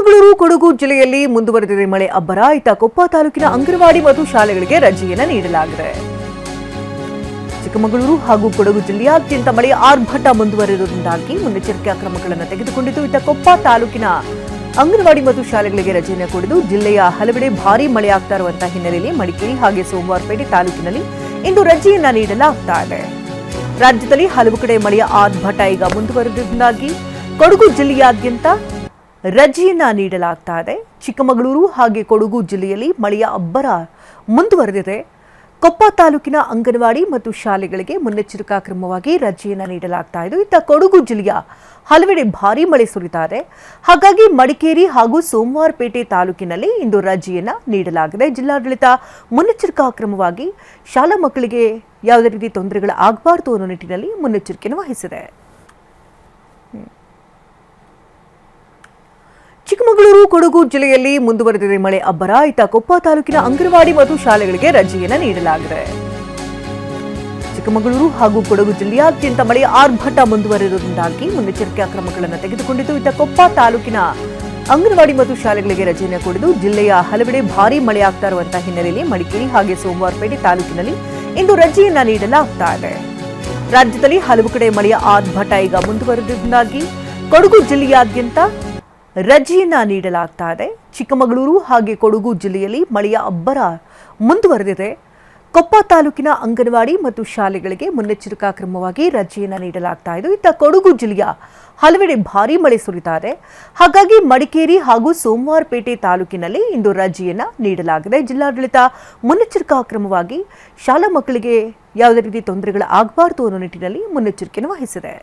ಚಿಕ್ಕಮಗಳೂರು ಕೊಡಗು ಜಿಲ್ಲೆಯಲ್ಲಿ ಮುಂದುವರೆದಿದೆ ಮಳೆ ಅಬ್ಬರ. ಇತ್ತ ಕೊಪ್ಪ ತಾಲೂಕಿನ ಅಂಗನವಾಡಿ ಮತ್ತು ಶಾಲೆಗಳಿಗೆ ರಜೆಯನ್ನು ನೀಡಲಾಗಿದೆ. ಚಿಕ್ಕಮಗಳೂರು ಹಾಗೂ ಕೊಡಗು ಜಿಲ್ಲೆಯಾದ್ಯಂತ ಮಳೆ ಆರ್ಭಟ ಮುಂದುವರೆದಿರುವುದರಿಂದಾಗಿ ಮುನ್ನೆಚ್ಚರಿಕೆಯ ಕ್ರಮಗಳನ್ನು ತೆಗೆದುಕೊಂಡಿದ್ದು ಇತ್ತ ಕೊಪ್ಪ ತಾಲೂಕಿನ ಅಂಗನವಾಡಿ ಮತ್ತು ಶಾಲೆಗಳಿಗೆ ರಜೆಯನ್ನು ಕೊಡಿದ್ದು ಜಿಲ್ಲೆಯ ಹಲವೆಡೆ ಭಾರೀ ಮಳೆಯಾಗ್ತಾ ಇರುವಂತಹ ಹಿನ್ನೆಲೆಯಲ್ಲಿ ಮಡಿಕೇರಿ ಹಾಗೆ ಸೋಮವಾರಪೇಟೆ ತಾಲೂಕಿನಲ್ಲಿ ಇಂದು ರಜೆಯನ್ನ ನೀಡಲಾಗ್ತಾ ಇದೆ. ರಾಜ್ಯದಲ್ಲಿ ಹಲವು ಕಡೆ ಮಳೆಯ ಆರ್ಭಟ ಈಗ ಮುಂದುವರೆದಿರುವುದರಿಂದಾಗಿ ಕೊಡಗು ಜಿಲ್ಲೆಯಾದ್ಯಂತ ರಜೆಯನ್ನ ನೀಡಲಾಗ್ತಾ ಇದೆ. ಚಿಕ್ಕಮಗಳೂರು ಹಾಗೆ ಕೊಡಗು ಜಿಲ್ಲೆಯಲ್ಲಿ ಮಳೆಯ ಅಬ್ಬರ ಮುಂದುವರೆದಿದೆ. ಕೊಪ್ಪ ತಾಲೂಕಿನ ಅಂಗನವಾಡಿ ಮತ್ತು ಶಾಲೆಗಳಿಗೆ ಮುನ್ನೆಚ್ಚರಿಕಾ ಕ್ರಮವಾಗಿ ರಜೆಯನ್ನ ನೀಡಲಾಗ್ತಾ ಇದೆ. ಇತ್ತ ಕೊಡಗು ಜಿಲ್ಲೆಯ ಹಲವೆಡೆ ಭಾರೀ ಮಳೆ ಸುರಿತಾ ಇದೆ. ಹಾಗಾಗಿ ಮಡಿಕೇರಿ ಹಾಗೂ ಸೋಮವಾರಪೇಟೆ ತಾಲೂಕಿನಲ್ಲಿ ಇಂದು ರಜೆಯನ್ನ ನೀಡಲಾಗಿದೆ. ಜಿಲ್ಲಾಡಳಿತ ಮುನ್ನೆಚ್ಚರಿಕಾ ಕ್ರಮವಾಗಿ ಶಾಲಾ ಮಕ್ಕಳಿಗೆ ಯಾವುದೇ ರೀತಿ ತೊಂದರೆಗಳು ಆಗಬಾರದು ಅನ್ನೋ ನಿಟ್ಟಿನಲ್ಲಿ ಮುನ್ನೆಚ್ಚರಿಕೆಯನ್ನು ವಹಿಸಿದೆ. ಚಿಕ್ಕಮಗಳೂರು ಕೊಡಗು ಜಿಲ್ಲೆಯಲ್ಲಿ ಮುಂದುವರೆದಿದೆ ಮಳೆ ಅಬ್ಬರ. ಇತ್ತ ಕೊಪ್ಪ ತಾಲೂಕಿನ ಅಂಗನವಾಡಿ ಮತ್ತು ಶಾಲೆಗಳಿಗೆ ರಜೆಯನ್ನು ನೀಡಲಾಗಿದೆ. ಚಿಕ್ಕಮಗಳೂರು ಹಾಗೂ ಕೊಡಗು ಜಿಲ್ಲೆಯಾದ್ಯಂತ ಮಳೆ ಆರ್ಭಟ ಮುಂದುವರೆದಿರುವುದರಿಂದಾಗಿ ಮುನ್ನೆಚ್ಚರಿಕೆಯ ಕ್ರಮಗಳನ್ನು ತೆಗೆದುಕೊಂಡಿದ್ದು ಇತ್ತ ಕೊಪ್ಪ ತಾಲೂಕಿನ ಅಂಗನವಾಡಿ ಮತ್ತು ಶಾಲೆಗಳಿಗೆ ರಜೆಯನ್ನು ಕೊಡಿದ್ದು ಜಿಲ್ಲೆಯ ಹಲವೆಡೆ ಭಾರೀ ಮಳೆಯಾಗ್ತಾ ಇರುವಂತಹ ಹಿನ್ನೆಲೆಯಲ್ಲಿ ಮಡಿಕೇರಿ ಹಾಗೆ ಸೋಮವಾರಪೇಟೆ ತಾಲೂಕಿನಲ್ಲಿ ಇಂದು ರಜೆಯನ್ನ ನೀಡಲಾಗ್ತಾ ಇದೆ. ರಾಜ್ಯದಲ್ಲಿ ಹಲವು ಕಡೆ ಮಳೆಯ ಆರ್ಭಟ ಈಗ ಮುಂದುವರೆದಿರುವುದರಿಂದಾಗಿ ಕೊಡಗು ಜಿಲ್ಲೆಯಾದ್ಯಂತ ರಜೆಯನ್ನ ನೀಡಲಾಗ್ತಾ ಇದೆ. ಚಿಕ್ಕಮಗಳೂರು ಹಾಗೆ ಕೊಡಗು ಜಿಲ್ಲೆಯಲ್ಲಿ ಮಳೆಯ ಅಬ್ಬರ ಮುಂದುವರೆದಿದೆ. ಕೊಪ್ಪ ತಾಲೂಕಿನ ಅಂಗನವಾಡಿ ಮತ್ತು ಶಾಲೆಗಳಿಗೆ ಮುನ್ನೆಚ್ಚರಿಕಾ ಕ್ರಮವಾಗಿ ರಜೆಯನ್ನ ನೀಡಲಾಗ್ತಾ ಇದೆ. ಇತ್ತ ಕೊಡಗು ಜಿಲ್ಲೆಯ ಹಲವೆಡೆ ಭಾರೀ ಮಳೆ ಸುರಿತಾ ಇದೆ. ಹಾಗಾಗಿ ಮಡಿಕೇರಿ ಹಾಗೂ ಸೋಮವಾರಪೇಟೆ ತಾಲೂಕಿನಲ್ಲಿ ಇಂದು ರಜೆಯನ್ನ ನೀಡಲಾಗಿದೆ. ಜಿಲ್ಲಾಡಳಿತ ಮುನ್ನೆಚ್ಚರಿಕಾ ಕ್ರಮವಾಗಿ ಶಾಲಾ ಮಕ್ಕಳಿಗೆ ಯಾವುದೇ ರೀತಿ ತೊಂದರೆಗಳು ಆಗಬಾರದು ಅನ್ನೋ ನಿಟ್ಟಿನಲ್ಲಿ ಮುನ್ನೆಚ್ಚರಿಕೆಯನ್ನು ವಹಿಸಿದೆ.